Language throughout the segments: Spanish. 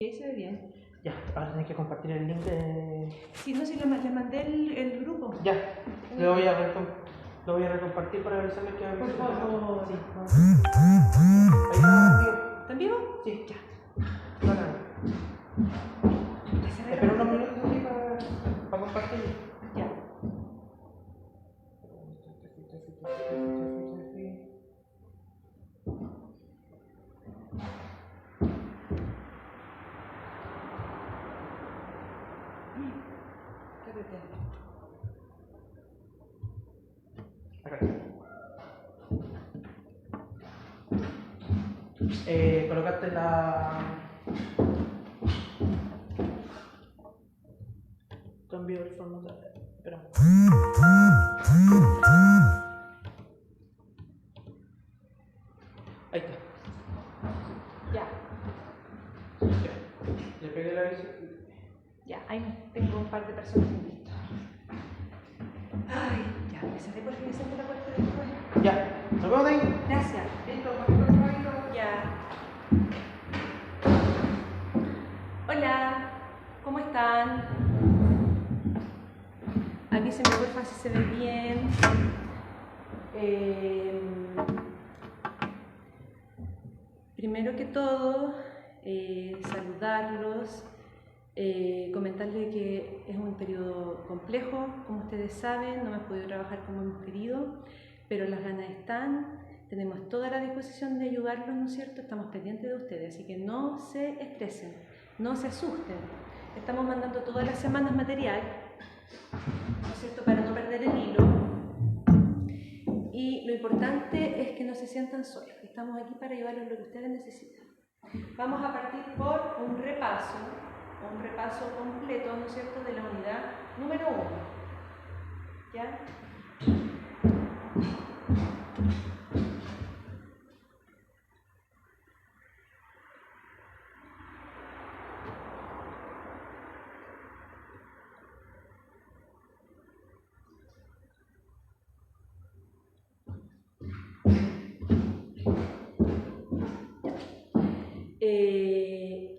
Ahí se ve bien. Ya, ahora tenés que compartir el link de... Si no, si le mandé el grupo. Ya, lo voy a recompartir para avisarles que... Por favor. Sí. Ahí ¿Está en vivo? Sí. Ya. Espera unos minutos aquí para compartir. Ya. Acá. Colocaste la... Cambio el formato. Espera. Ahí está. Ya. Le pegué la aviso. Ya, ahí tengo un par de personas en listo. Ay, ya, me cerré por fin la puerta después. Ya, nos vemos ahí. Gracias. Listo, Ya. Hola, ¿cómo están? Avísenme porfa si se ve bien. Primero que todo, saludarlos, comentarles que es un periodo complejo, como ustedes saben, no hemos podido trabajar como hemos querido, pero las ganas están, tenemos toda la disposición de ayudarlos, ¿no es cierto? Estamos pendientes de ustedes, así que no se estresen, no se asusten. Estamos mandando todas las semanas material, ¿no es cierto?, para no perder el hilo. Y lo importante es que no se sientan solos, estamos aquí para ayudarlos lo que ustedes necesitan. Vamos a partir por un repaso completo, ¿no es cierto?, de la unidad número 1. ¿Ya?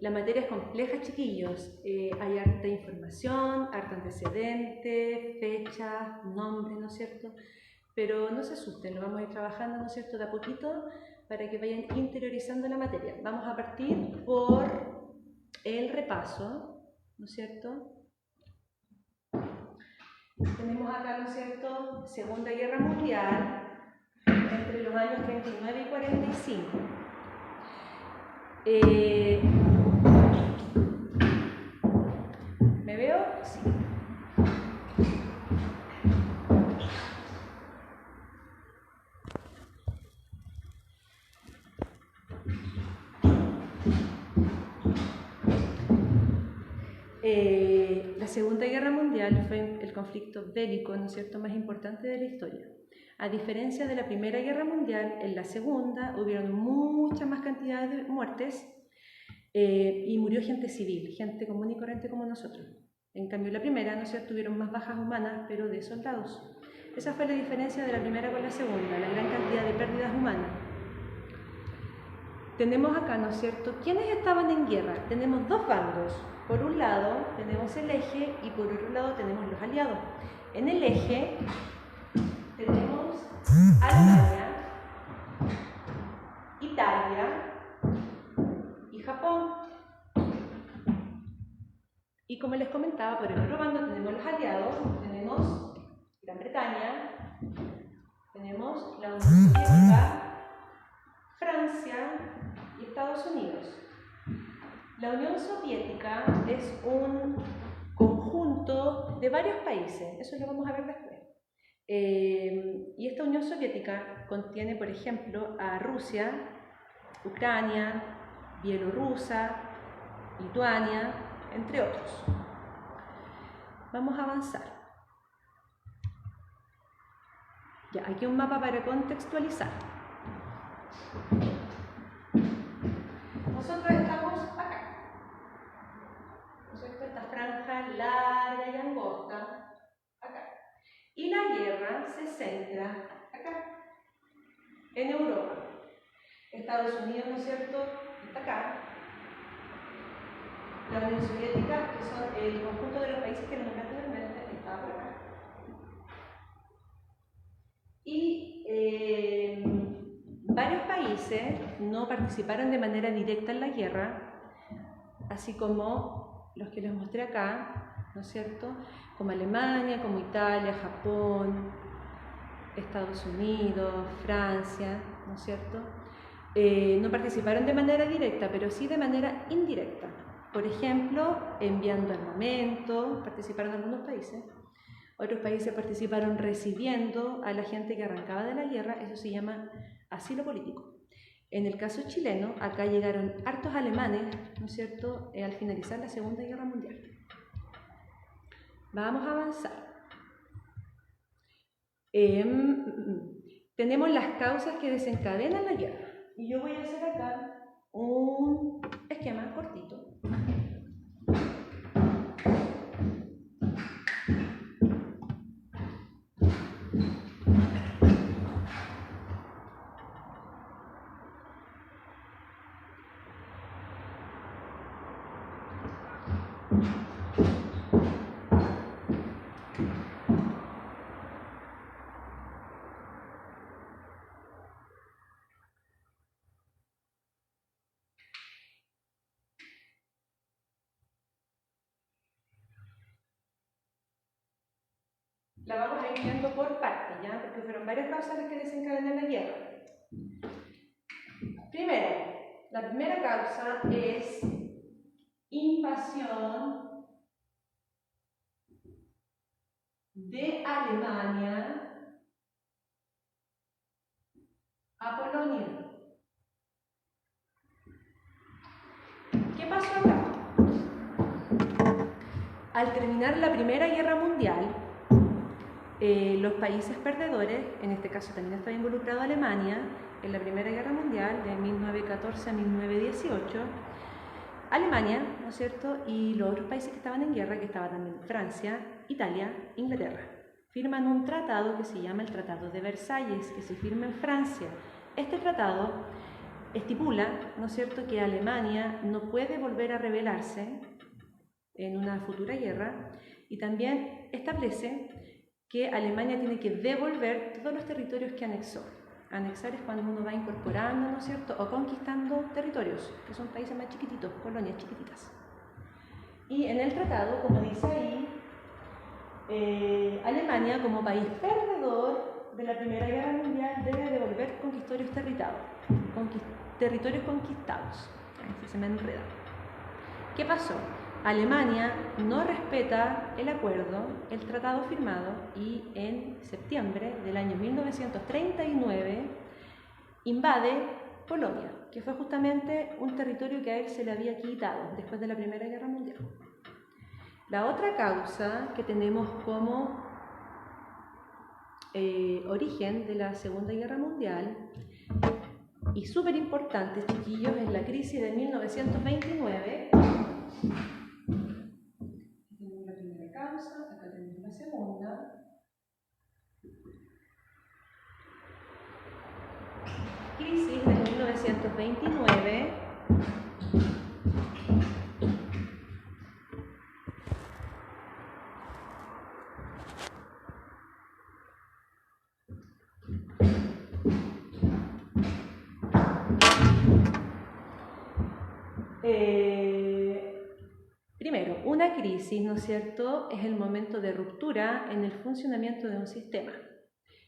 La materia es compleja, chiquillos. Hay harta información, harta antecedente, fechas, nombres, ¿no es cierto? Pero no se asusten, lo vamos a ir trabajando, ¿no es cierto?, de a poquito para que vayan interiorizando la materia. Vamos a partir por el repaso, ¿no es cierto? Tenemos acá, ¿no es cierto?, Segunda Guerra Mundial, entre los años 39 y 45. ¿Me veo? Sí. La Segunda Guerra Mundial fue el conflicto bélico, ¿no es cierto?, más importante de la historia. A diferencia de la Primera Guerra Mundial, en la Segunda hubieron mucha más cantidad de muertes y murió gente civil, gente común y corriente como nosotros. En cambio, en la Primera, ¿no es cierto?, tuvieron más bajas humanas, pero de soldados. Esa fue la diferencia de la Primera con la Segunda, la gran cantidad de pérdidas humanas. Tenemos acá, ¿no es cierto?, ¿quiénes estaban en guerra? Tenemos dos bandos. Por un lado tenemos el eje y por otro lado tenemos los aliados. En el eje tenemos Alemania, Italia y Japón. Y como les comentaba, por el otro bando tenemos los aliados, tenemos Gran Bretaña, tenemos la Unión Soviética, Francia y Estados Unidos. La Unión Soviética es un conjunto de varios países, eso lo vamos a ver después. Y esta Unión Soviética contiene, por ejemplo, a Rusia, Ucrania, Bielorrusia, Lituania, entre otros. Vamos a avanzar. Ya, aquí un mapa para contextualizar. Nosotros estamos acá. ¿No es cierto? Esta franja larga y angosta, acá. Y la guerra se centra acá, en Europa. Estados Unidos, ¿no es cierto?, está acá. la Unión Soviética, que son el conjunto de los países que nombré anteriormente, estaba por acá. Y varios países no participaron de manera directa en la guerra, así como los que les mostré acá, ¿no es cierto? Como Alemania, como Italia, Japón, Estados Unidos, Francia, ¿no es cierto? No participaron de manera directa, pero sí de manera indirecta. Por ejemplo, enviando armamento, participaron algunos países. Otros países participaron recibiendo a la gente que arrancaba de la guerra, eso se llama asilo político. En el caso chileno, acá llegaron hartos alemanes, ¿no es cierto?, al finalizar la Segunda Guerra Mundial. Vamos a avanzar. Tenemos las causas que desencadenan la guerra. Y yo voy a hacer acá un esquema cortito. La vamos a ir viendo por partes, ¿ya? Porque fueron varias causas las que desencadenan la guerra. Primero, la primera causa es invasión de Alemania a Polonia. ¿Qué pasó acá? Al terminar la Primera Guerra Mundial, los países perdedores, en este caso también estaba involucrado Alemania, en la Primera Guerra Mundial de 1914 a 1918, Alemania, ¿no es cierto?, y los otros países que estaban en guerra, que estaba también Francia, Italia, Inglaterra, firman un tratado que se llama el Tratado de Versalles, que se firma en Francia. Este tratado estipula, ¿no es cierto?, que Alemania no puede volver a rebelarse en una futura guerra, y también establece que Alemania tiene que devolver todos los territorios que anexó. Anexar es cuando uno va incorporando, ¿no es cierto?, o conquistando territorios, que son países más chiquititos, colonias chiquititas. Y en el tratado, como dice ahí, Alemania, como país perdedor de la Primera Guerra Mundial, debe devolver territorios conquistados. Ahí se me enreda. ¿Qué pasó? Alemania no respeta el acuerdo, el tratado firmado, y en septiembre del año 1939 invade Polonia, que fue justamente un territorio que a él se le había quitado después de la Primera Guerra Mundial. La otra causa que tenemos como origen de la Segunda Guerra Mundial, y súper importante, chiquillos, es la crisis de 1929. Tenemos la primera causa, acá tenemos la segunda. Crisis de 1929. Primero, una crisis, ¿no es cierto?, es el momento de ruptura en el funcionamiento de un sistema.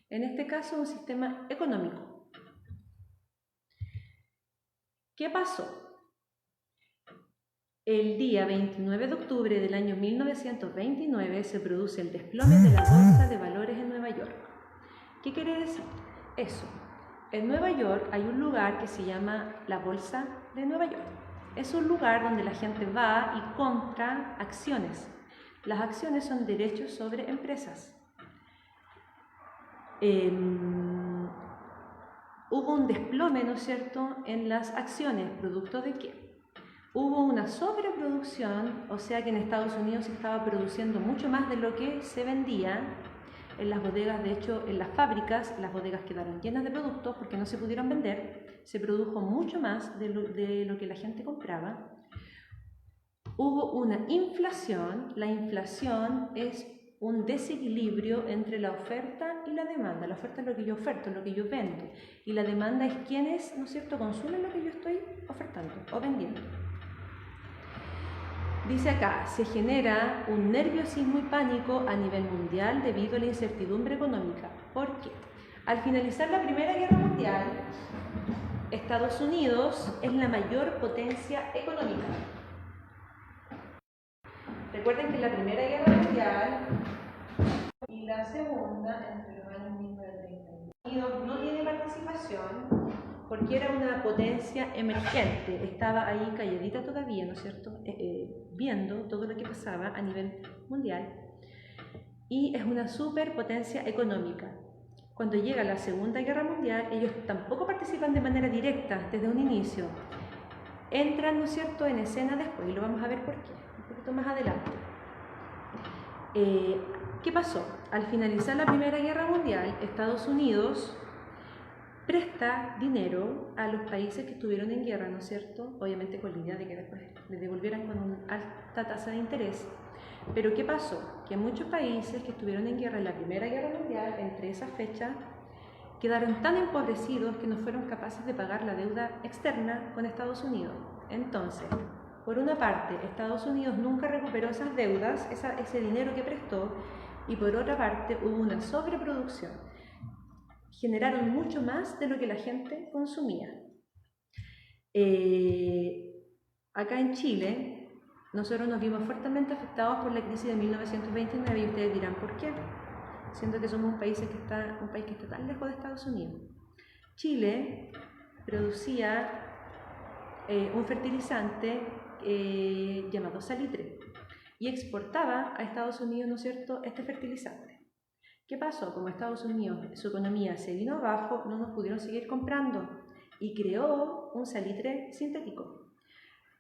En este caso, un sistema económico. ¿Qué pasó? El día 29 de octubre del año 1929 se produce el desplome de la Bolsa de Valores en Nueva York. ¿Qué quiere decir eso? En Nueva York hay un lugar que se llama la Bolsa de Nueva York. Es un lugar donde la gente va y compra acciones. Las acciones son derechos sobre empresas. Hubo un desplome, ¿no es cierto?, en las acciones, ¿producto de qué? Hubo una sobreproducción, o sea que en Estados Unidos se estaba produciendo mucho más de lo que se vendía. En las bodegas, de hecho, en las fábricas, las bodegas quedaron llenas de productos porque no se pudieron vender. Se produjo mucho más de lo que la gente compraba. hubo una inflación. La inflación es un desequilibrio entre la oferta y la demanda. La oferta es lo que yo oferto, lo que yo vendo, y la demanda es quienes, ¿no es cierto?, consumen lo que yo estoy ofertando o vendiendo. Dice acá, se genera un nerviosismo y pánico a nivel mundial debido a la incertidumbre económica. ¿Por qué? Al finalizar la Primera Guerra Mundial, Estados Unidos es la mayor potencia económica. Recuerden que la Primera Guerra Mundial y la Segunda, entre los años 1930, Unidos no tiene participación porque era una potencia emergente, estaba ahí calladita todavía, ¿no es cierto?, viendo todo lo que pasaba a nivel mundial, y es una superpotencia económica. Cuando llega la Segunda Guerra Mundial, ellos tampoco participan de manera directa desde un inicio, entran, ¿no es cierto?, en escena después, y lo vamos a ver por qué, un poquito más adelante. ¿Qué pasó? Al finalizar la Primera Guerra Mundial, Estados Unidos presta dinero a los países que estuvieron en guerra, ¿no es cierto? Obviamente con la idea de que después les devolvieran con una alta tasa de interés. Pero ¿qué pasó? Que muchos países que estuvieron en guerra en la Primera Guerra Mundial, entre esas fechas, quedaron tan empobrecidos que no fueron capaces de pagar la deuda externa con Estados Unidos. Entonces, por una parte, Estados Unidos nunca recuperó esas deudas, ese dinero que prestó, y por otra parte hubo una sobreproducción. Generaron mucho más de lo que la gente consumía. Acá en Chile, nosotros nos vimos fuertemente afectados por la crisis de 1929 y ustedes dirán, ¿por qué? Siendo que somos un país que está tan lejos de Estados Unidos. Chile producía un fertilizante llamado salitre y exportaba a Estados Unidos, ¿no es cierto?, este fertilizante. ¿Qué pasó? Como Estados Unidos, su economía se vino abajo, no nos pudieron seguir comprando y creó un salitre sintético.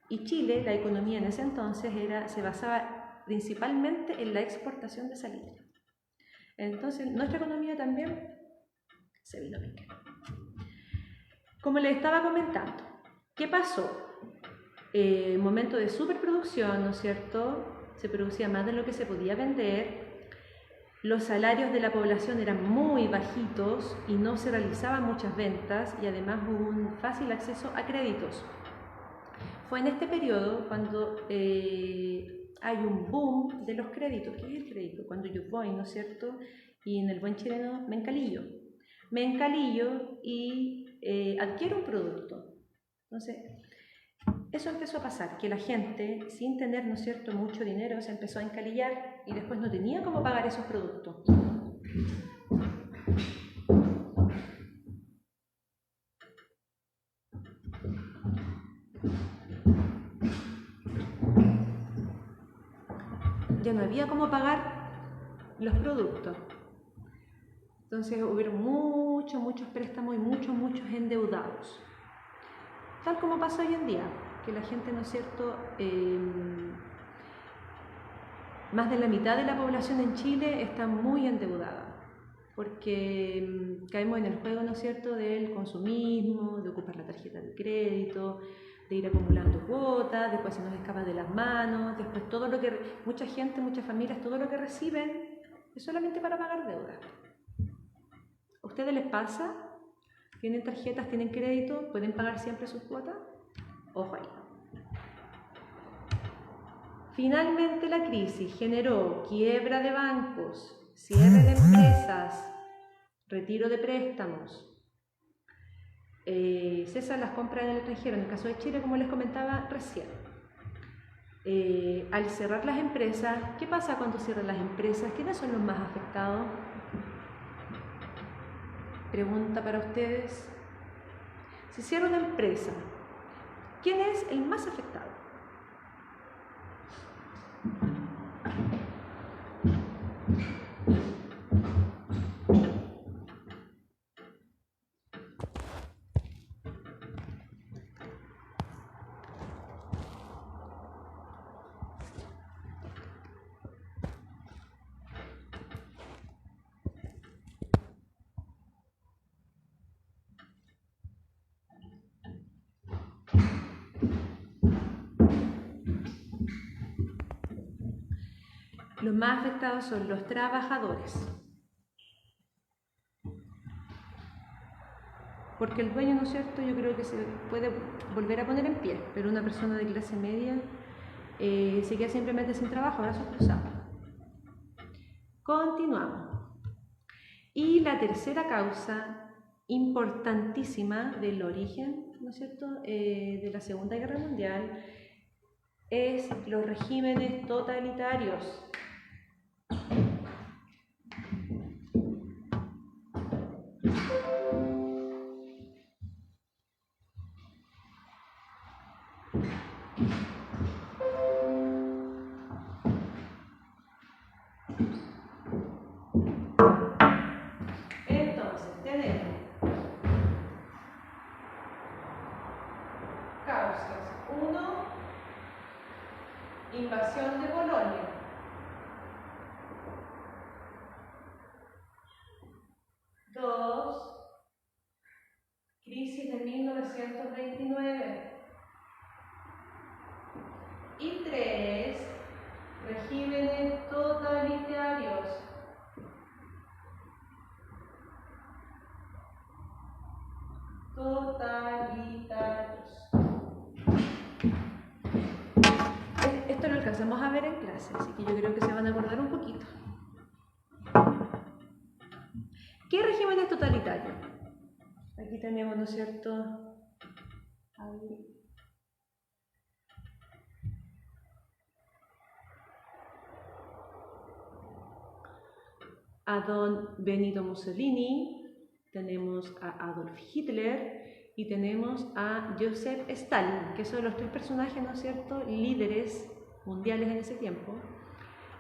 Y Chile, la economía en ese entonces se basaba principalmente en la exportación de salitre. Entonces, nuestra economía también se vino a pique. Como les estaba comentando, ¿qué pasó? Momento de superproducción, ¿no es cierto? Se producía más de lo que se podía vender. Los salarios de la población eran muy bajitos y no se realizaban muchas ventas, y además hubo un fácil acceso a créditos. Fue en este periodo cuando hay un boom de los créditos. ¿Qué es el crédito? Cuando yo voy, ¿no es cierto?, y en el buen chileno me encalillo y adquiero un producto. Entonces, eso empezó a pasar, que la gente, sin tener, ¿no es cierto?, mucho dinero, se empezó a encalillar y después no tenía cómo pagar esos productos. Ya no había cómo pagar los productos. Entonces hubieron muchos préstamos y muchos endeudados. Tal como pasa hoy en día, que la gente, ¿no es cierto?, más de la mitad de la población en Chile está muy endeudada, porque caemos en el juego, ¿no es cierto?, del consumismo, de ocupar la tarjeta de crédito, de ir acumulando cuotas, después se nos escapa de las manos, después todo lo que, mucha gente, muchas familias, todo lo que reciben es solamente para pagar deudas. ¿A ustedes les pasa? ¿Tienen tarjetas, tienen crédito, pueden pagar siempre sus cuotas? Ojo ahí. Finalmente la crisis generó quiebra de bancos, cierre de empresas, retiro de préstamos, cesan las compras en el extranjero, en el caso de Chile, como les comentaba recién. Al cerrar las empresas, ¿qué pasa cuando cierran las empresas? ¿Quiénes son los más afectados? Pregunta para ustedes. Si cierra una empresa, ¿quién es el más afectado? Los más afectados son los trabajadores. Porque el dueño, ¿no es cierto?, yo creo que se puede volver a poner en pie, pero una persona de clase media se queda simplemente sin trabajo, brazos cruzados. Continuamos. Y la tercera causa importantísima del origen, ¿no es cierto?, de la Segunda Guerra Mundial es los regímenes totalitarios. Entonces, tenemos causas. 1, invasión de Polonia. 2, crisis de 1929. Y 3, regímenes totalitarios. Esto lo alcanzamos a ver en clase, así que yo creo que se van a acordar un poquito. ¿Qué régimen es totalitario? Aquí tenemos, ¿no es cierto?, a don Benito Mussolini, tenemos a Adolf Hitler y tenemos a Joseph Stalin, que son los 3 personajes, ¿no es cierto?, líderes mundiales en ese tiempo,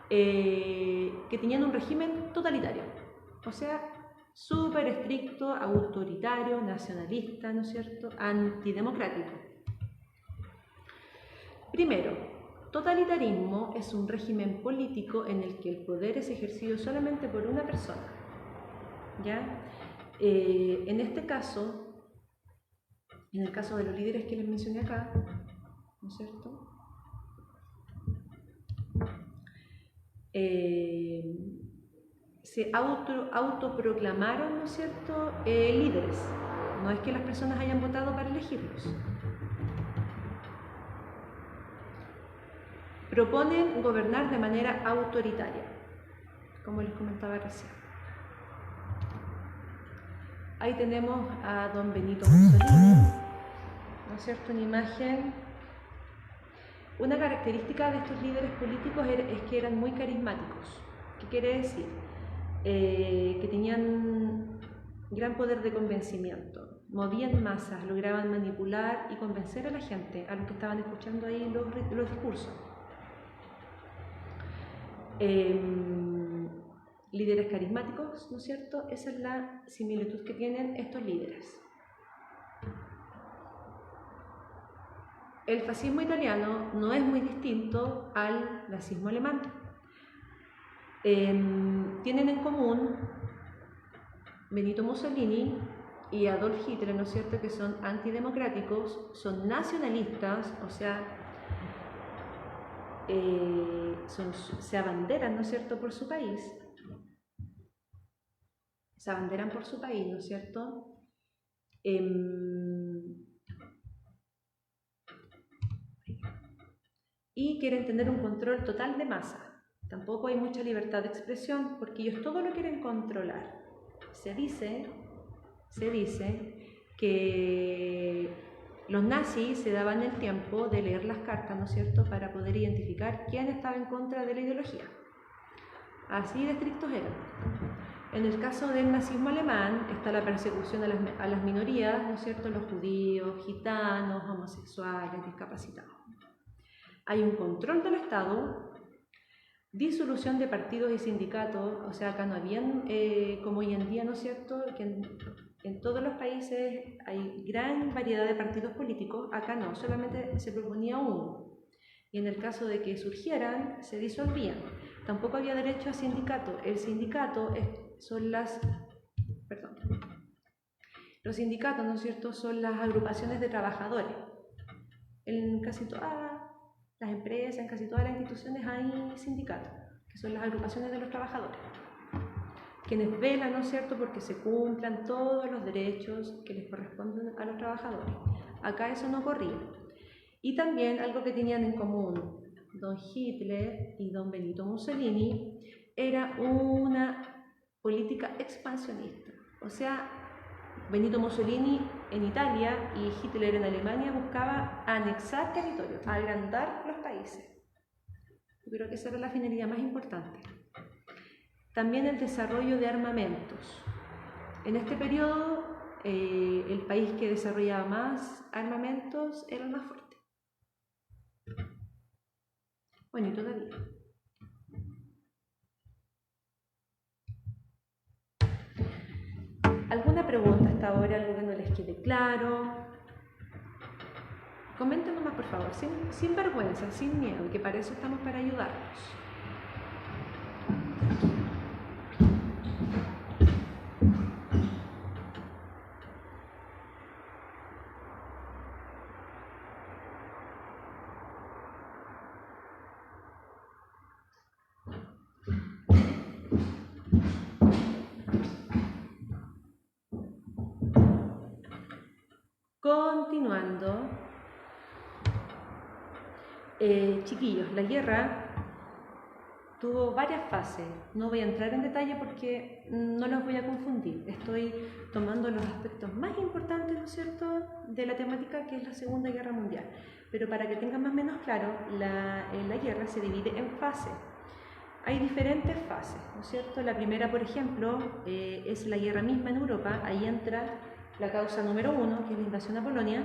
que tenían un régimen totalitario, o sea, súper estricto, autoritario, nacionalista, ¿no es cierto?, antidemocrático. Primero, totalitarismo es un régimen político en el que el poder es ejercido solamente por una persona, ¿ya? En este caso, en el caso de los líderes que les mencioné acá, ¿no es cierto?, se autoproclamaron, ¿no es cierto?, líderes. No es que las personas hayan votado para elegirlos. Proponen gobernar de manera autoritaria, como les comentaba recién. Ahí tenemos a don Benito Mussolini, ¿no es cierto?, una imagen. Una característica de estos líderes políticos es que eran muy carismáticos. ¿Qué quiere decir? Que tenían gran poder de convencimiento, movían masas, lograban manipular y convencer a la gente, a los que estaban escuchando ahí los discursos. Líderes carismáticos, ¿no es cierto? Esa es la similitud que tienen estos líderes. El fascismo italiano no es muy distinto al nazismo alemán. Tienen en común Benito Mussolini y Adolf Hitler, ¿no es cierto?, que son antidemocráticos, son nacionalistas, o sea, se abanderan, ¿no es cierto?, por su país. Se abanderan por su país, ¿no es cierto? Y quieren tener un control total de masa. Tampoco hay mucha libertad de expresión porque ellos todo lo quieren controlar. Se dice que los nazis se daban el tiempo de leer las cartas, ¿no es cierto?, para poder identificar quién estaba en contra de la ideología. Así de estrictos eran. En el caso del nazismo alemán está la persecución a las minorías, ¿no es cierto?, los judíos, gitanos, homosexuales, discapacitados. Hay un control del Estado, disolución de partidos y sindicatos, o sea, acá no habían, como hoy en día, ¿no es cierto?, que en todos los países hay gran variedad de partidos políticos, acá no, solamente se proponía uno. Y en el caso de que surgieran, se disolvían. Tampoco había derecho a sindicato. El sindicato los sindicatos, ¿no es cierto?, son las agrupaciones de trabajadores. En casi todas las empresas, en casi todas las instituciones hay sindicatos, que son las agrupaciones de los trabajadores, quienes velan, ¿no es cierto?, porque se cumplan todos los derechos que les corresponden a los trabajadores. Acá eso no ocurría. Y también algo que tenían en común don Hitler y don Benito Mussolini era una política expansionista. O sea, Benito Mussolini en Italia y Hitler en Alemania buscaba anexar territorios, agrandar los países. Yo creo que esa era la finalidad más importante. También el desarrollo de armamentos. En este periodo, el país que desarrollaba más armamentos era el más fuerte. Bueno, y todavía. ¿Alguna pregunta hasta ahora? ¿Algo que no les quede claro? Comenten nomás, por favor, sin vergüenza, sin miedo, que para eso estamos, para ayudarnos. Continuando, chiquillos, la guerra tuvo varias fases. No voy a entrar en detalle porque no los voy a confundir. Estoy tomando los aspectos más importantes, ¿no es cierto?, de la temática, que es la Segunda Guerra Mundial. Pero para que tengan más o menos claro, la guerra se divide en fases. Hay diferentes fases, ¿no es cierto? La primera, por ejemplo, es la guerra misma en Europa. Ahí entra la causa número 1, que es la invasión a Polonia.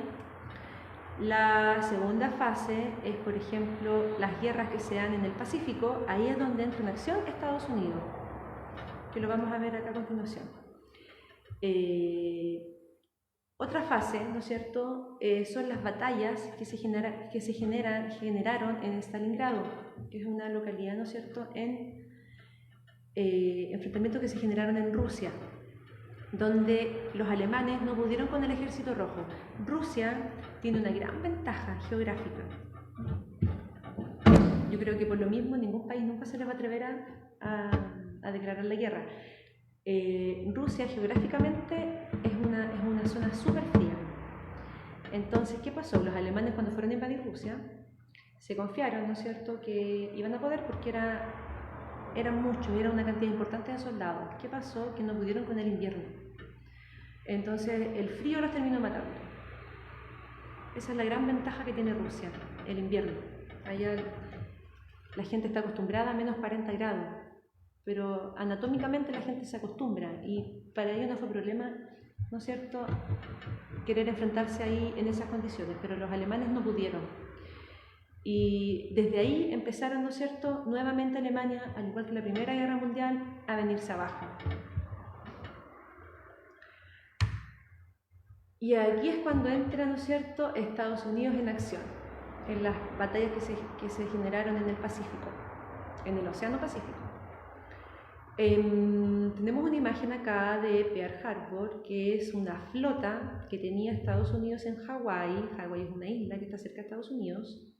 La segunda fase es, por ejemplo, las guerras que se dan en el Pacífico. Ahí es donde entra en acción Estados Unidos, que lo vamos a ver acá a continuación. Otra fase, ¿no es cierto?, son las batallas que se generaron en Stalingrado, que es una localidad, ¿no es cierto?, en enfrentamientos que se generaron en Rusia, donde los alemanes no pudieron con el ejército rojo. Rusia tiene una gran ventaja geográfica. Yo creo que por lo mismo ningún país nunca se le va a atrever a declarar la guerra. Rusia geográficamente es una zona súper fría. Entonces, ¿qué pasó? Los alemanes, cuando fueron a invadir Rusia, se confiaron, ¿no es cierto?, que iban a poder, porque eran muchos, era una cantidad importante de soldados. ¿Qué pasó? Que no pudieron con el invierno. Entonces el frío los terminó matando. Esa es la gran ventaja que tiene Rusia, el invierno. Allá la gente está acostumbrada a menos 40 grados, pero anatómicamente la gente se acostumbra y para ellos no fue problema, ¿no es cierto?, querer enfrentarse ahí en esas condiciones, pero los alemanes no pudieron. Y desde ahí empezaron, ¿no es cierto?, nuevamente Alemania, al igual que la Primera Guerra Mundial, a venirse abajo. Y aquí es cuando entra, ¿no es cierto?, Estados Unidos en acción, en las batallas que se generaron en el Pacífico, en el Océano Pacífico. Tenemos una imagen acá de Pearl Harbor, que es una flota que tenía Estados Unidos en Hawái. Hawái es una isla que está cerca de Estados Unidos.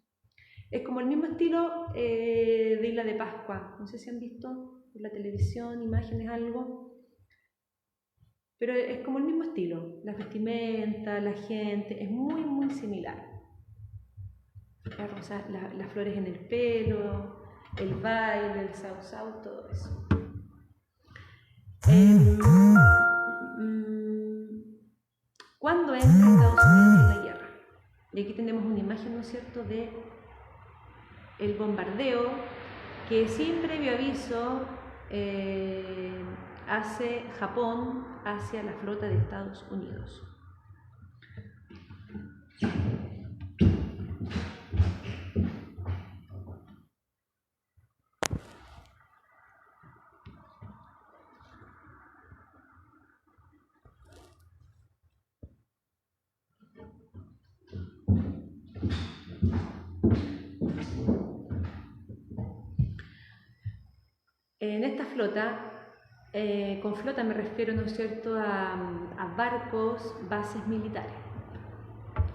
Es como el mismo estilo de Isla de Pascua. No sé si han visto por la televisión imágenes, algo. Pero es como el mismo estilo. La vestimenta, la gente, es muy, muy similar. Las flores en el pelo, el baile, el sao-sao, todo eso. ¿Cuándo entra Estados Unidos en la guerra? Y aquí tenemos una imagen, ¿no es cierto?, de el bombardeo que sin previo aviso hace Japón hacia la flota de Estados Unidos. En esta flota, con flota me refiero, ¿no es cierto?, a barcos, bases militares.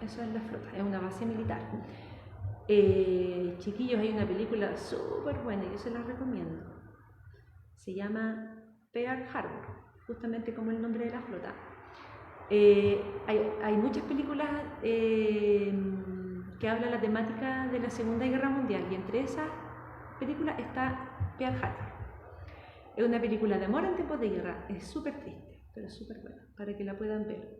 Eso es la flota, es una base militar. Chiquillos, hay una película súper buena, yo se la recomiendo. Se llama Pearl Harbor, justamente como el nombre de la flota. Hay muchas películas que hablan la temática de la Segunda Guerra Mundial, y entre esas películas está Pearl Harbor. Es una película de amor en tiempos de guerra, es súper triste, pero súper buena, para que la puedan ver.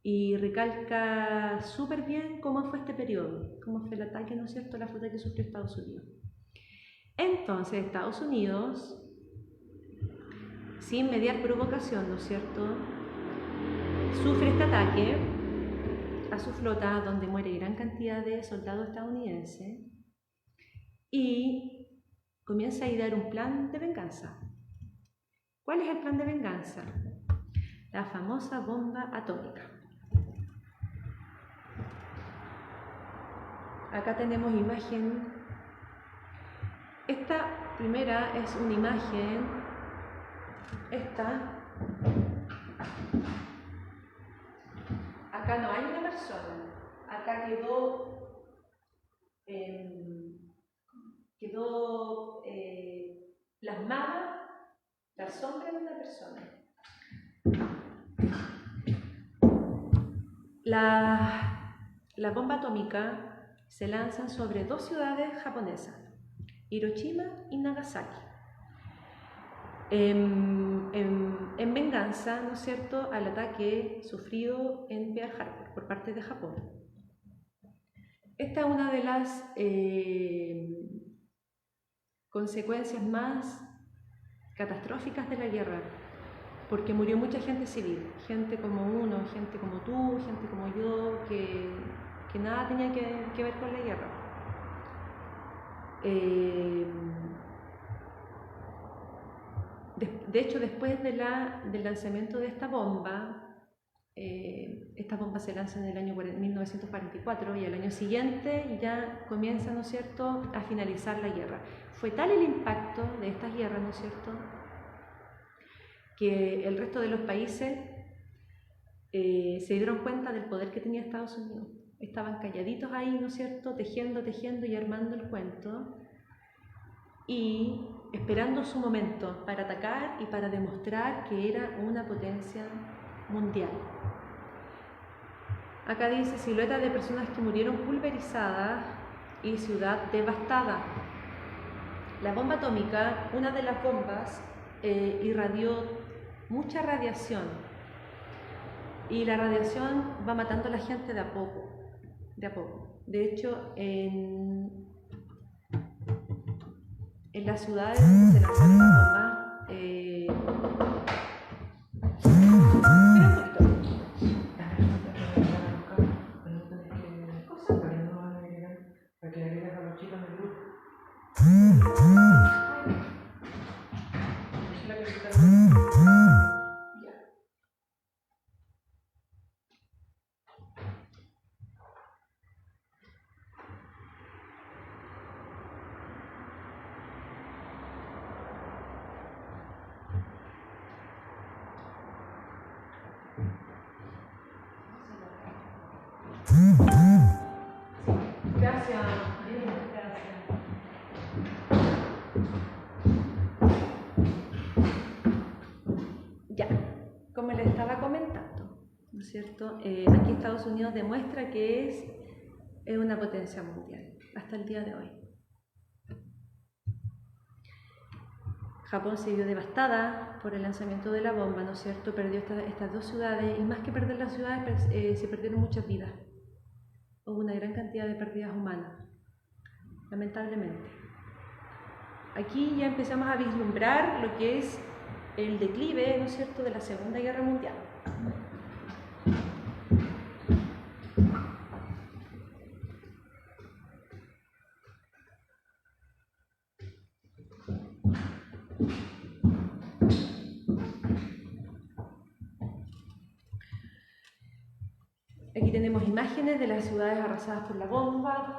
Y recalca súper bien cómo fue este periodo, cómo fue el ataque, ¿no es cierto?, a la flota que sufrió Estados Unidos. Entonces, Estados Unidos, sin mediar provocación, ¿no es cierto?, sufre este ataque a su flota, donde muere gran cantidad de soldados estadounidenses, y comienza a idear un plan de venganza. ¿Cuál es el plan de venganza? La famosa bomba atómica. Acá tenemos imagen. Esta primera es una imagen. Esta. Acá no hay una persona. Acá quedó plasmada la sombra de una persona. La bomba atómica se lanza sobre dos ciudades japonesas, Hiroshima y Nagasaki, en venganza, ¿no es cierto?, al ataque sufrido en Pearl Harbor por parte de Japón. Esta es una de las consecuencias más catastróficas de la guerra, porque murió mucha gente civil, gente como uno, gente como tú, gente como yo, que nada tenía que ver con la guerra. De hecho, después del lanzamiento de esta bomba se lanza en el año 1944, y al año siguiente ya comienza, ¿no es cierto?, a finalizar la guerra. Fue tal el impacto de estas guerras, ¿no es cierto?, que el resto de los países se dieron cuenta del poder que tenía Estados Unidos. Estaban calladitos ahí, ¿no es cierto?, tejiendo y armando el cuento, y esperando su momento para atacar y para demostrar que era una potencia mundial. Acá dice: silueta de personas que murieron pulverizadas y ciudad devastada. La bomba atómica, una de las bombas, irradió mucha radiación, y la radiación va matando a la gente de a poco. De hecho, en las ciudades donde se lanzaron la bomba, Gracias. Ya, como les estaba comentando, ¿no es cierto? Aquí Estados Unidos demuestra que es una potencia mundial hasta el día de hoy. Japón se vio devastada por el lanzamiento de la bomba, ¿no es cierto? Perdió estas dos ciudades, y más que perder las ciudades, se perdieron muchas vidas. Hubo una gran cantidad de pérdidas humanas, lamentablemente. Aquí ya empezamos a vislumbrar lo que es el declive, ¿no es cierto?, de la Segunda Guerra Mundial. Aquí tenemos imágenes de las ciudades arrasadas por la bomba.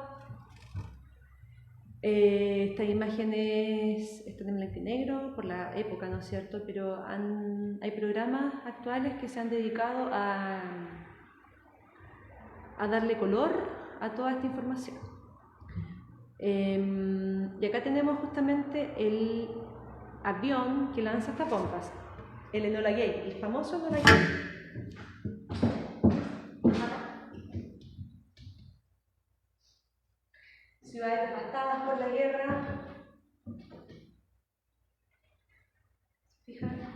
Estas imágenes están en blanco y negro por la época, ¿no es cierto? Pero hay programas actuales que se han dedicado a darle color a toda esta información. Y acá tenemos justamente el avión que lanza estas bombas, el Enola Gay, el famoso Enola Gay. Ciudades devastadas por la guerra. Fíjate.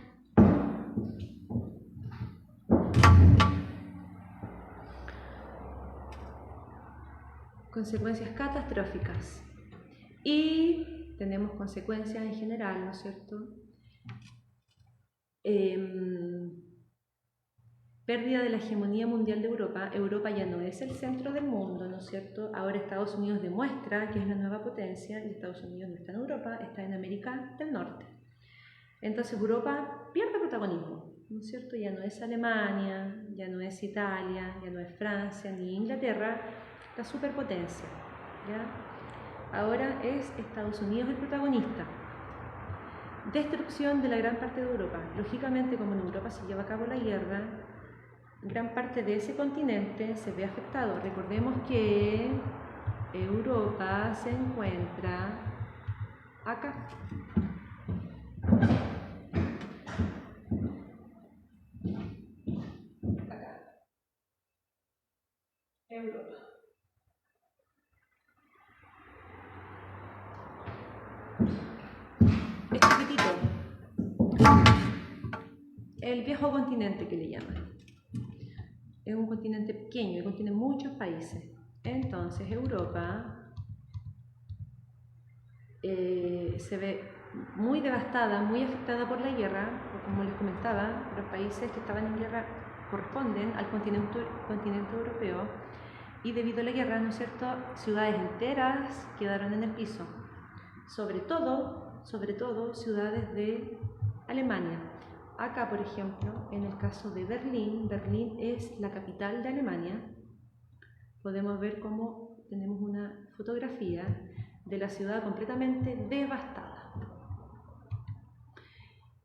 Consecuencias catastróficas. Y tenemos consecuencias en general, ¿no es cierto? Pérdida de la hegemonía mundial de Europa. Europa ya no es el centro del mundo, ¿no es cierto? Ahora Estados Unidos demuestra que es la nueva potencia y Estados Unidos no está en Europa, está en América del Norte. Entonces Europa pierde protagonismo, ¿no es cierto? Ya no es Alemania, ya no es Italia, ya no es Francia ni Inglaterra, la superpotencia, ¿ya? Ahora es Estados Unidos el protagonista. Destrucción de la gran parte de Europa. Lógicamente, como en Europa se lleva a cabo la guerra, gran parte de ese continente se ve afectado. Recordemos que Europa se encuentra acá. Acá. Europa. Es chiquitito. El viejo continente que le llaman. Es un continente pequeño, contiene muchos países. Entonces Europa se ve muy devastada, muy afectada por la guerra, como les comentaba, los países que estaban en guerra corresponden al continente europeo, y debido a la guerra, ¿no es cierto?, ciudades enteras quedaron en el piso, sobre todo ciudades de Alemania. Acá, por ejemplo, en el caso de Berlín, Berlín es la capital de Alemania. Podemos ver cómo tenemos una fotografía de la ciudad completamente devastada.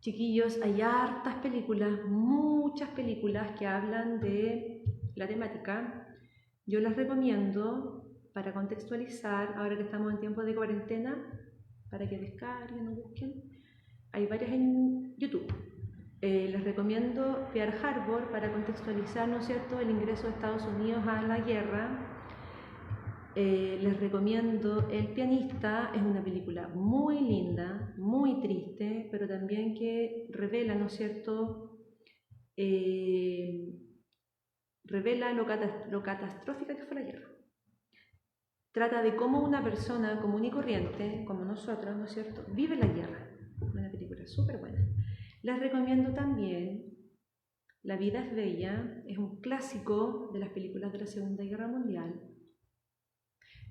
Chiquillos, hay hartas películas, muchas películas que hablan de la temática. Yo las recomiendo para contextualizar, ahora que estamos en tiempo de cuarentena, para que descarguen o busquen. Hay varias en YouTube. Les recomiendo Pearl Harbor para contextualizar, ¿no es cierto?, el ingreso de Estados Unidos a la guerra. Les recomiendo El pianista, es una película muy linda, muy triste, pero también que revela, ¿no es cierto?, revela lo catastrófica que fue la guerra. Trata de cómo una persona común y corriente, como nosotros, ¿no es cierto?, vive la guerra. Una película súper buena. Les recomiendo también La vida es bella, es un clásico de las películas de la Segunda Guerra Mundial.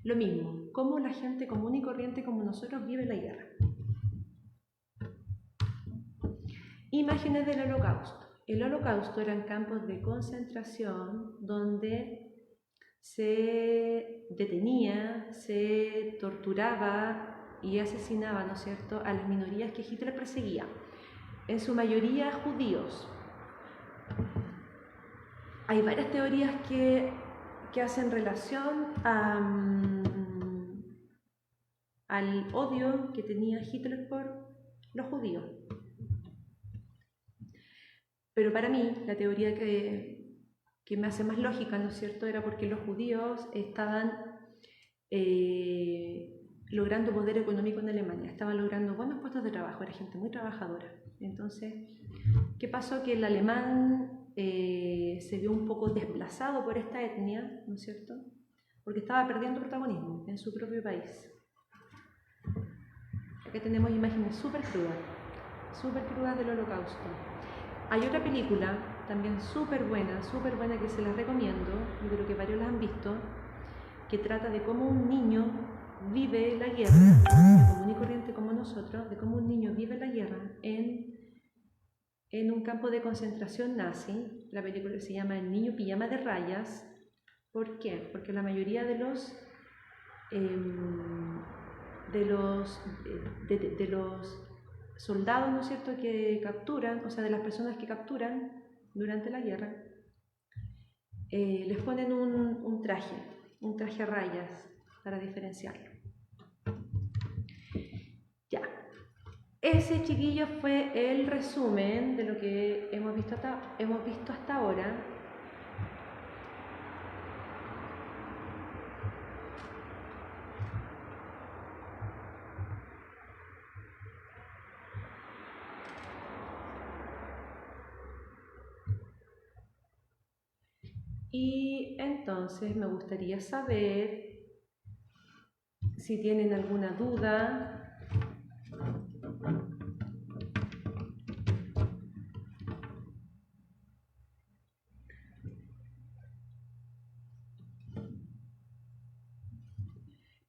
Lo mismo, cómo la gente común y corriente como nosotros vive la guerra. Imágenes del Holocausto. El Holocausto eran campos de concentración donde se detenía, se torturaba y asesinaba, ¿no es cierto?, a las minorías que Hitler perseguía. En su mayoría judíos. Hay varias teorías que hacen relación al odio que tenía Hitler por los judíos. Pero para mí, la teoría que me hace más lógica, ¿no es cierto?, era porque los judíos estaban logrando poder económico en Alemania, estaban logrando buenos puestos de trabajo, era gente muy trabajadora. Entonces, ¿qué pasó? Que el alemán se vio un poco desplazado por esta etnia, ¿no es cierto?, porque estaba perdiendo protagonismo en su propio país. Acá tenemos imágenes súper crudas del Holocausto. Hay otra película, también súper buena, que se las recomiendo, yo creo que varios la han visto, que trata de cómo un niño vive la guerra, común y corriente como nosotros, de cómo un niño vive la guerra en un campo de concentración nazi. La película se llama El niño pijama de rayas. ¿Por qué? Porque la mayoría de los soldados, ¿no es cierto?, que capturan, o sea, de las personas que capturan durante la guerra, les ponen un traje a rayas para diferenciarlo. Ese, chiquillos, fue el resumen de lo que hemos visto hasta ahora. Y entonces me gustaría saber si tienen alguna duda.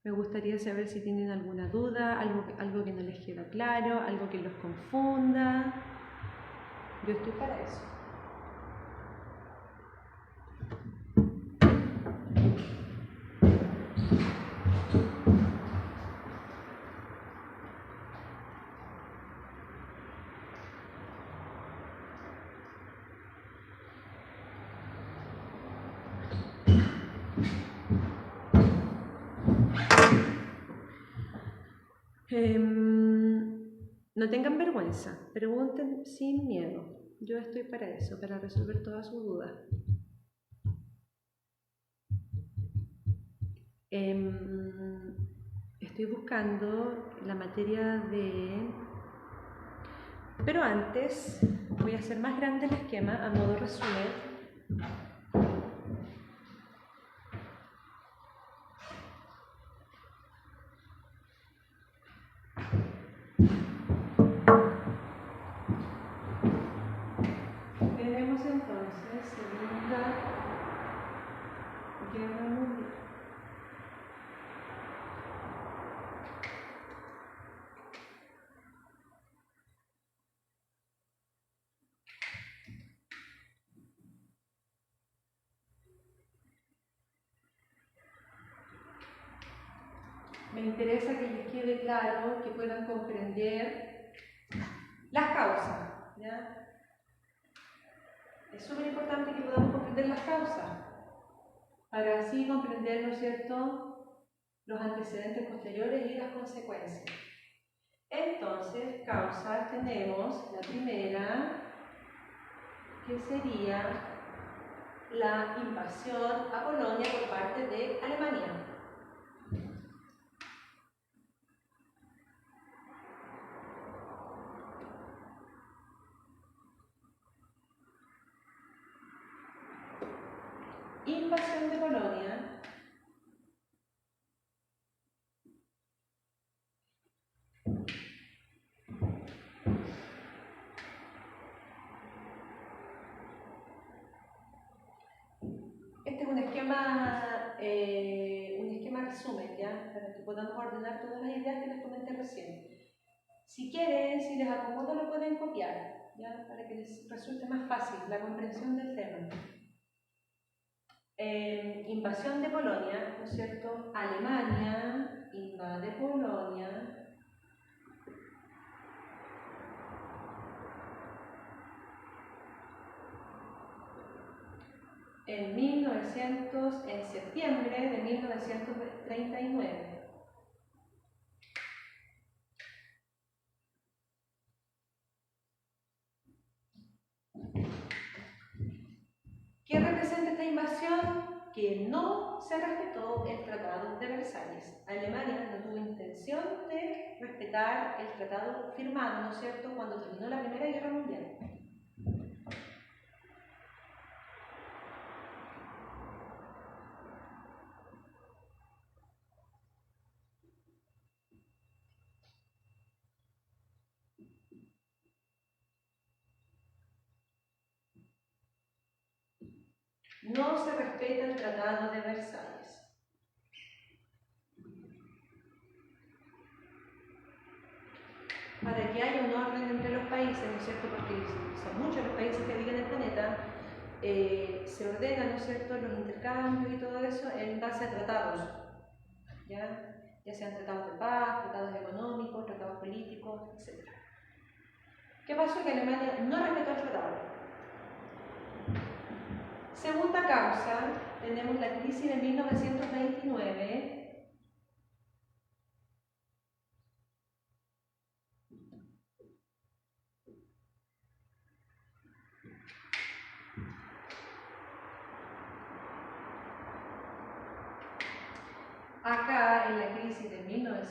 Me gustaría saber si tienen alguna duda, algo que no les queda claro, algo que los confunda. Yo estoy para eso. No tengan vergüenza, pregunten sin miedo. Yo estoy para eso, para resolver todas sus dudas. Estoy buscando la materia de... Pero antes voy a hacer más grande el esquema a modo resumen. Tenemos entonces Segunda Guerra Mundial. Me interesa que les quede claro, que puedan comprender las causas, ¿ya? Es súper importante que podamos comprender las causas, para así comprender, ¿no es cierto?, los antecedentes posteriores y las consecuencias. Entonces, causas tenemos la primera, que sería la invasión a Polonia por parte de Alemania. Invasión de Polonia. Este es un esquema resumen, ¿ya? Para que podamos ordenar todas las ideas que les comenté recién. Si quieren, si les acomoda, lo pueden copiar, ¿ya? Para que les resulte más fácil la comprensión del tema. Invasión de Polonia, ¿no es cierto? Alemania invade Polonia. En septiembre de 1939. ¿Qué representa esta invasión? Que no se respetó el Tratado de Versalles. Alemania no tuvo intención de respetar el tratado firmado, ¿no es cierto?, cuando terminó la Primera Guerra Mundial. No se respeta el Tratado de Versalles. Para que haya un orden entre los países, ¿no es cierto?, porque son muchos los países que habitan el planeta, se ordenan, ¿no es cierto?, los intercambios y todo eso en base a tratados, ya sean tratados de paz, tratados económicos, tratados políticos, etc. ¿Qué pasó? Que Alemania no respetó el tratado. Segunda causa, tenemos la crisis de 1929.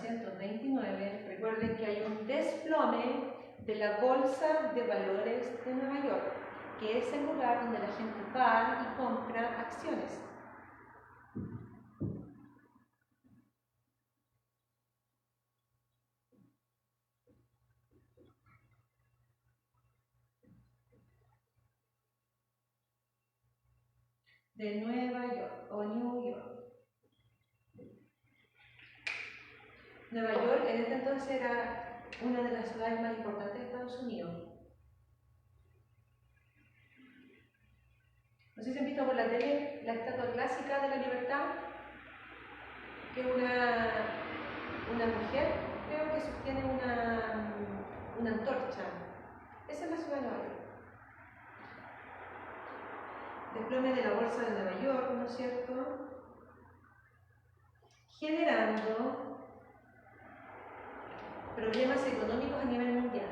1929, recuerden que hay un desplome de la Bolsa de Valores de Nueva York, que es el lugar donde la gente va y compra acciones. De Nueva York o New York. Nueva York en este entonces era una de las ciudades más importantes de Estados Unidos. No sé si han visto por la tele la estatua clásica de la libertad, que es una mujer, creo que sostiene una antorcha. Esa es la ciudad de Nueva York. Desplome de la bolsa de Nueva York, ¿no es cierto? Generando problemas económicos a nivel mundial.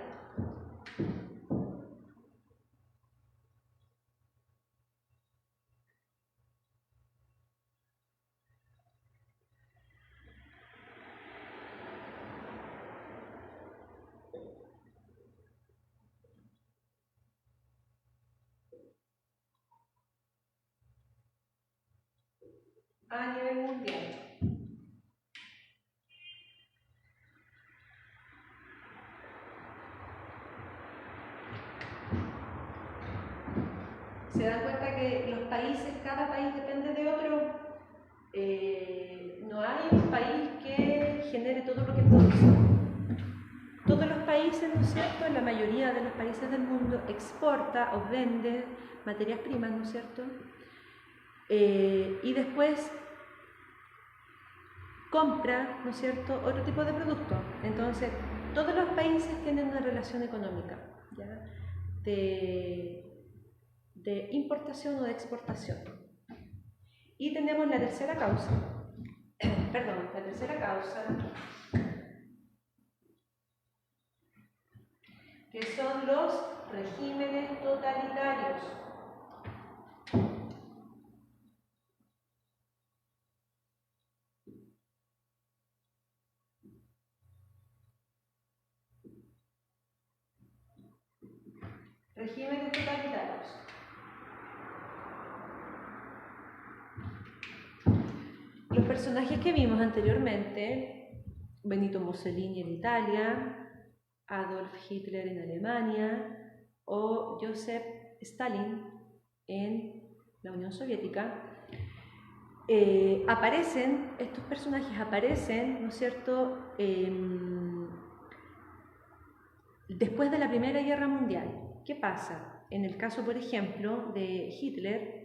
A nivel mundial. Se dan cuenta que los países, cada país depende de otro. No hay un país que genere todo lo que produce. Todos los países, ¿no es cierto?, la mayoría de los países del mundo exporta o vende materias primas, ¿no es cierto?, y después compra, ¿no es cierto?, otro tipo de producto. Entonces, todos los países tienen una relación económica, ¿ya?, de importación o de exportación. Y tenemos la tercera causa, la tercera causa, que son los regímenes totalitarios. Regímenes totalitarios. Los personajes que vimos anteriormente, Benito Mussolini en Italia, Adolf Hitler en Alemania o Joseph Stalin en la Unión Soviética, estos personajes aparecen, ¿no es cierto?, después de la Primera Guerra Mundial. ¿Qué pasa? En el caso, por ejemplo, de Hitler,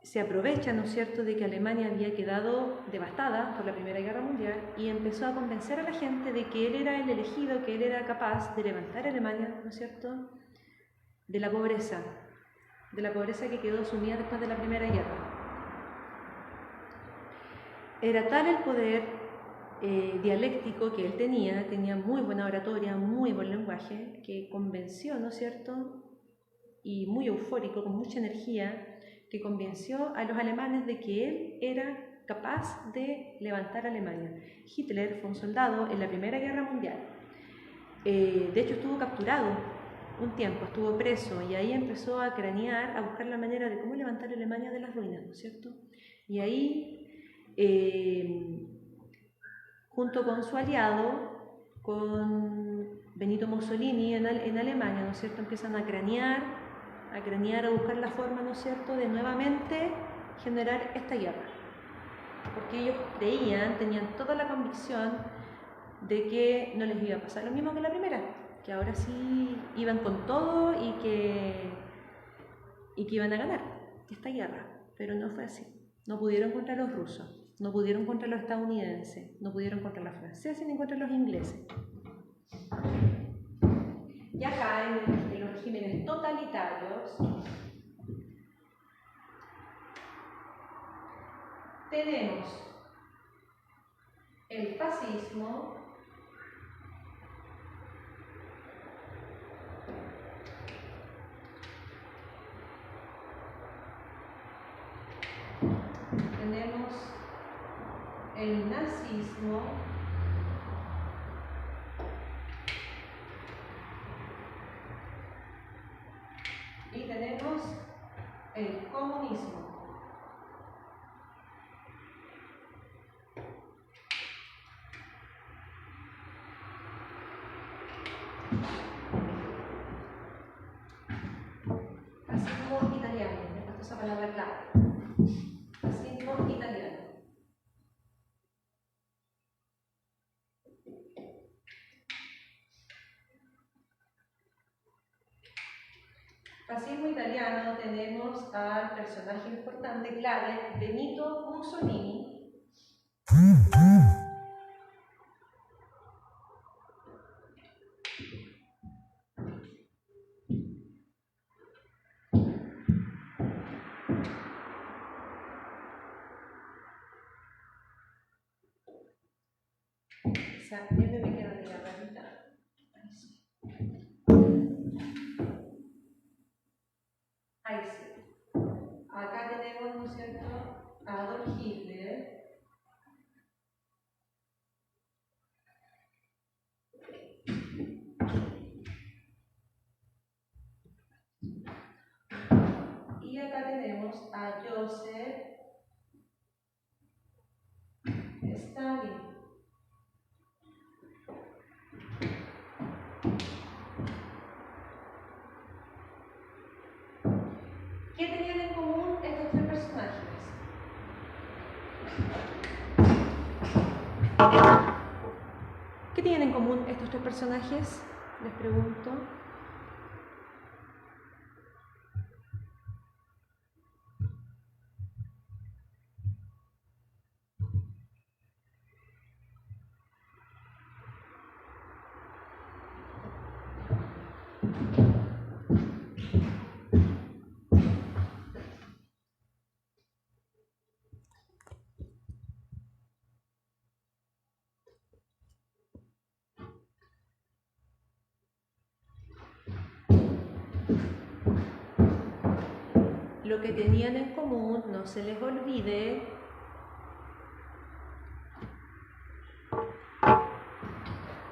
se aprovecha, ¿no es cierto?, de que Alemania había quedado devastada por la Primera Guerra Mundial y empezó a convencer a la gente de que él era el elegido, que él era capaz de levantar a Alemania, ¿no es cierto?, de la pobreza que quedó sumida después de la Primera Guerra. Era tal el poder dialéctico que él tenía muy buena oratoria, muy buen lenguaje, que convenció, ¿no es cierto?, y muy eufórico, con mucha energía, que convenció a los alemanes de que él era capaz de levantar a Alemania. Hitler fue un soldado en la Primera Guerra Mundial. De hecho, estuvo capturado un tiempo, estuvo preso, y ahí empezó a cranear, a buscar la manera de cómo levantar a Alemania de las ruinas, ¿no es cierto? Y ahí, junto con su aliado, con Benito Mussolini en Alemania, ¿no es cierto?, empiezan a cranear, a buscar la forma, ¿no es cierto?, de nuevamente generar esta guerra. Porque ellos tenían toda la convicción de que no les iba a pasar lo mismo que la primera, que ahora sí iban con todo y que iban a ganar esta guerra, pero no fue así. No pudieron contra los rusos, no pudieron contra los estadounidenses, no pudieron contra los franceses ni contra los ingleses. Y acá en los regímenes totalitarios tenemos el fascismo, tenemos el nazismo Y tenemos el comunismo. Fascismo italiano, me falta esa palabra clave. Fascismo italiano. Fascismo italiano tenemos al personaje importante, clave, Benito Mussolini. Esa M me queda de la rayita. Ahí sí. Ahí sí. Acá tenemos, ¿no es cierto?, a Adolf Hitler. Y acá tenemos a Joseph Stalin. ¿Qué tenían en común estos tres personajes? ¿Qué tienen en común estos tres personajes? Les pregunto. Lo que tenían en común, no se les olvide,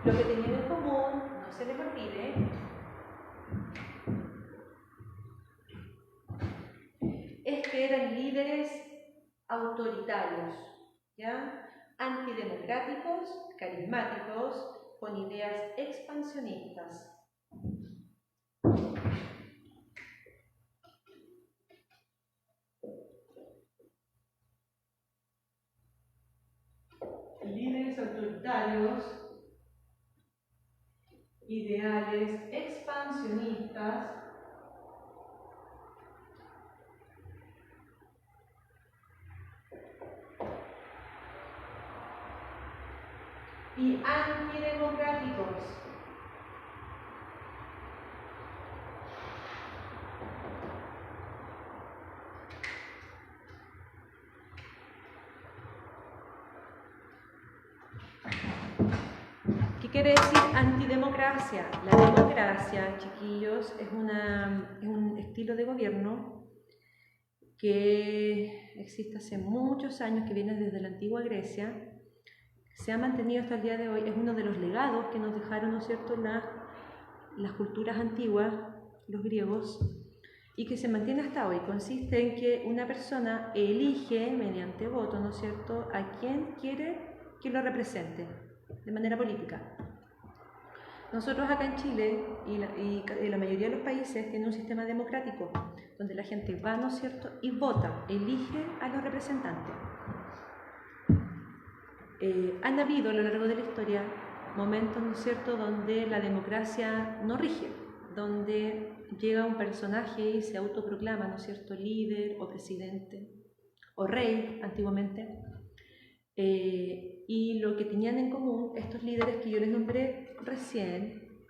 lo que tenían en común, no se les olvide, es que eran líderes autoritarios, ¿ya? Antidemocráticos, carismáticos, con ideas expansionistas. Líderes autoritarios, ideales expansionistas y antidemocráticos. ¿Qué quiere decir antidemocracia? La democracia, chiquillos, es un estilo de gobierno que existe hace muchos años, que viene desde la antigua Grecia, se ha mantenido hasta el día de hoy, es uno de los legados que nos dejaron, ¿no es cierto?, las culturas antiguas, los griegos, y que se mantiene hasta hoy. Consiste en que una persona elige mediante voto, ¿no es cierto?, a quien quiere que lo represente de manera política. Nosotros acá en Chile y la mayoría de los países tienen un sistema democrático donde la gente va, ¿no es cierto?, y vota, elige a los representantes. Han habido a lo largo de la historia momentos, ¿no es cierto?, donde la democracia no rige, donde llega un personaje y se autoproclama, ¿no es cierto?, líder o presidente o rey antiguamente. Y lo que tenían en común estos líderes que yo les nombré recién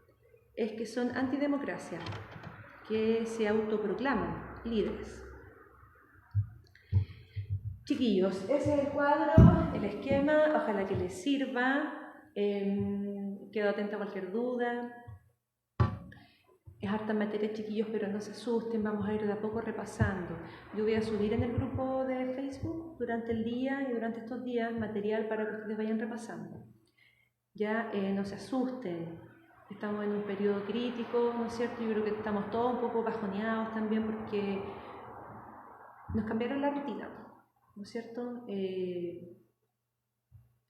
es que son antidemocracia, que se autoproclaman líderes. Chiquillos, ese es el cuadro, el esquema, ojalá que les sirva. Quedo atenta a cualquier duda. Es harta materia, chiquillos, pero no se asusten, vamos a ir de a poco repasando. Yo voy a subir en el grupo de Facebook durante el día y durante estos días material para que ustedes vayan repasando. Ya no se asusten, estamos en un periodo crítico, ¿no es cierto? Yo creo que estamos todos un poco bajoneados también porque nos cambiaron la rutina, ¿no es cierto?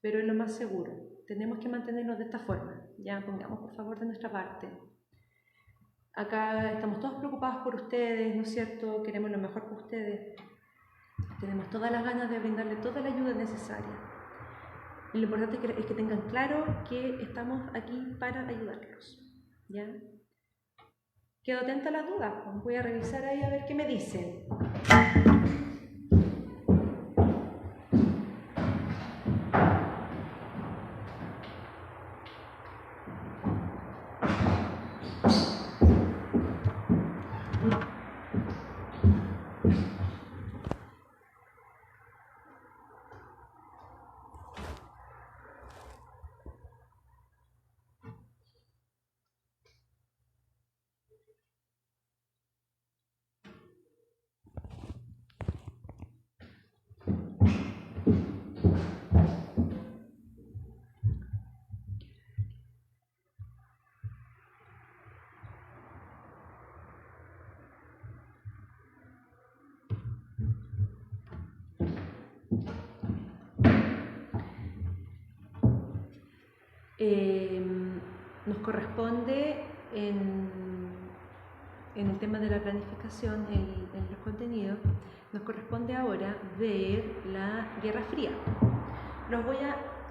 Pero es lo más seguro. Tenemos que mantenernos de esta forma. Ya pongamos por favor de nuestra parte. Acá estamos todos preocupados por ustedes, ¿no es cierto? Queremos lo mejor para ustedes. Tenemos todas las ganas de brindarle toda la ayuda necesaria. Y lo importante es que tengan claro que estamos aquí para ayudarlos. ¿Ya? Quedo atenta a las dudas. Voy a revisar ahí a ver qué me dicen. Nos corresponde en el tema de la planificación, en los contenidos, nos corresponde ahora ver la Guerra Fría. Los voy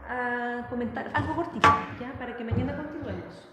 a comentar algo cortito, ¿ya? Para que mañana continuemos.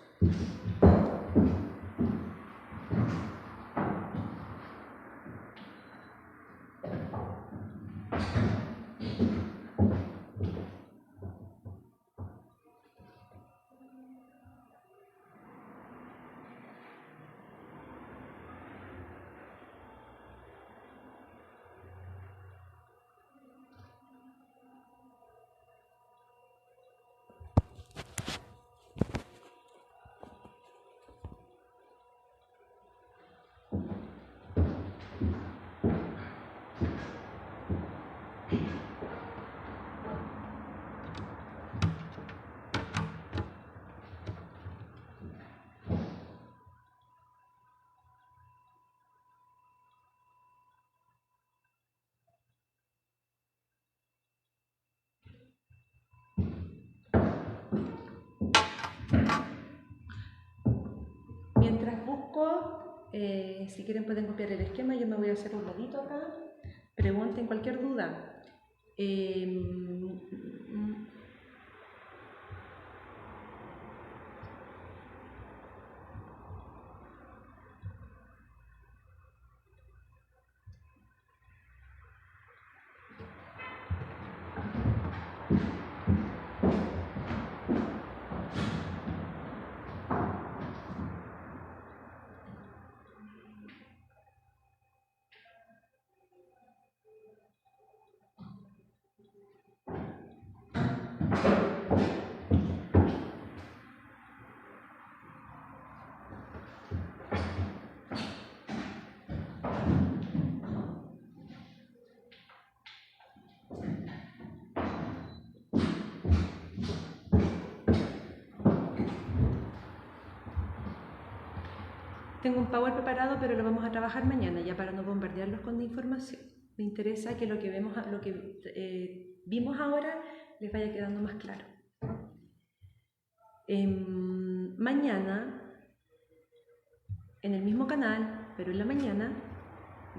Mientras busco, si quieren pueden copiar el esquema, yo me voy a hacer un ladito acá, pregunten cualquier duda. Tengo un PowerPoint preparado, pero lo vamos a trabajar mañana, ya para no bombardearlos con información. Me interesa que lo que vimos ahora les vaya quedando más claro. Mañana, en el mismo canal, pero en la mañana,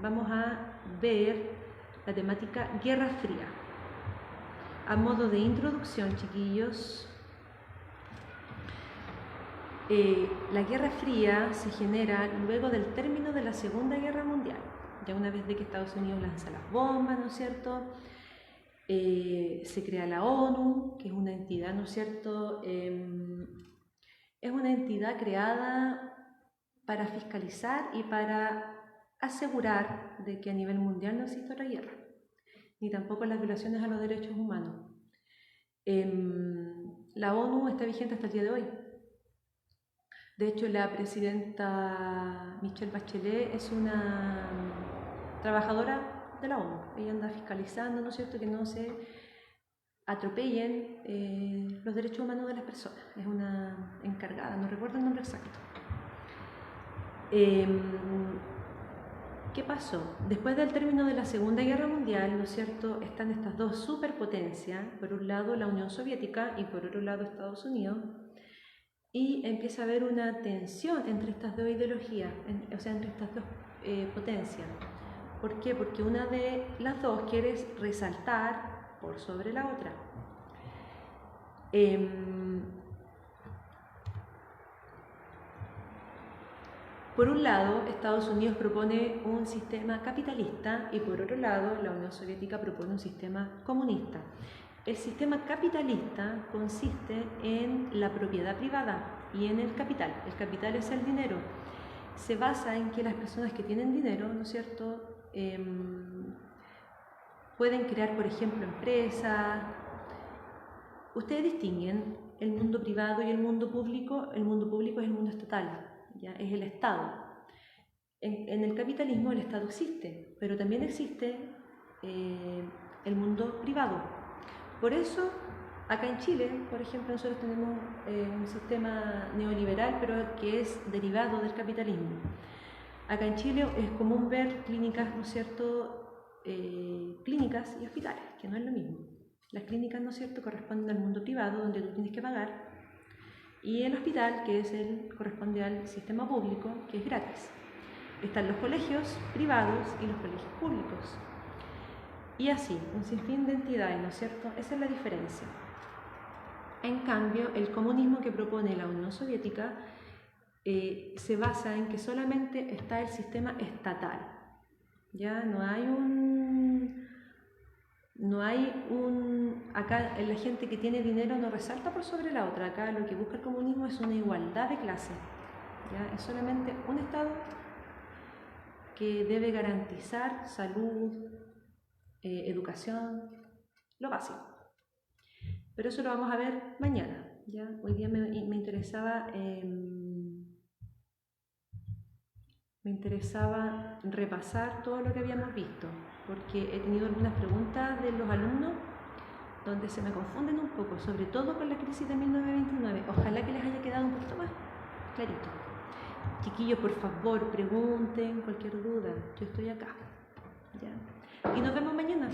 vamos a ver la temática Guerra Fría. A modo de introducción, chiquillos, la Guerra Fría se genera luego del término de la Segunda Guerra Mundial. Ya una vez de que Estados Unidos lanza las bombas, ¿no es cierto? Se crea la ONU, que es una entidad, ¿no es cierto? Es una entidad creada para fiscalizar y para asegurar de que a nivel mundial no existe otra guerra, ni tampoco las violaciones a los derechos humanos. La ONU está vigente hasta el día de hoy. De hecho, la presidenta Michelle Bachelet es una trabajadora de la ONU. Ella anda fiscalizando, ¿no es cierto?, que no se atropellen los derechos humanos de las personas. Es una encargada, no recuerdo el nombre exacto. ¿Qué pasó? Después del término de la Segunda Guerra Mundial, ¿no es cierto?, están estas dos superpotencias, por un lado la Unión Soviética y por otro lado Estados Unidos, y empieza a haber una tensión entre estas dos ideologías, o sea, entre estas dos potencias. ¿Por qué? Porque una de las dos quiere resaltar por sobre la otra. Por un lado, Estados Unidos propone un sistema capitalista y por otro lado, la Unión Soviética propone un sistema comunista. El sistema capitalista consiste en la propiedad privada y en el capital. El capital es el dinero. Se basa en que las personas que tienen dinero, ¿no es cierto?, pueden crear, por ejemplo, empresas. Ustedes distinguen el mundo privado y el mundo público. El mundo público es el mundo estatal. ¿Ya? Es el Estado. En el capitalismo el Estado existe, pero también existe el mundo privado. Por eso, acá en Chile, por ejemplo, nosotros tenemos un sistema neoliberal, pero que es derivado del capitalismo. Acá en Chile es común ver clínicas, ¿no es cierto?, clínicas y hospitales, que no es lo mismo. Las clínicas, ¿no es cierto?, corresponden al mundo privado, donde tú tienes que pagar, y el hospital, que es corresponde al sistema público, que es gratis. Están los colegios privados y los colegios públicos. Y así, un sinfín de entidades, ¿no es cierto? Esa es la diferencia. En cambio, el comunismo que propone la Unión Soviética se basa en que solamente está el sistema estatal. Ya no hay acá la gente que tiene dinero no resalta por sobre la otra. Acá lo que busca el comunismo es una igualdad de clase. ¿Ya? Es solamente un Estado que debe garantizar salud, educación, lo básico. Pero eso lo vamos a ver mañana. ¿Ya? Hoy día me interesaba repasar todo lo que habíamos visto, porque he tenido algunas preguntas de los alumnos donde se me confunden un poco, sobre todo con la crisis de 1929. Ojalá que les haya quedado un poquito más clarito. Chiquillos, por favor, pregunten cualquier duda. Yo estoy acá. ¿Ya? Y nos vemos mañana.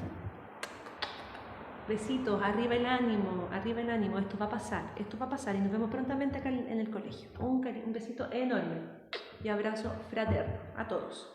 Besitos, arriba el ánimo, esto va a pasar y nos vemos prontamente acá en el colegio. Un besito enorme y abrazo fraterno a todos.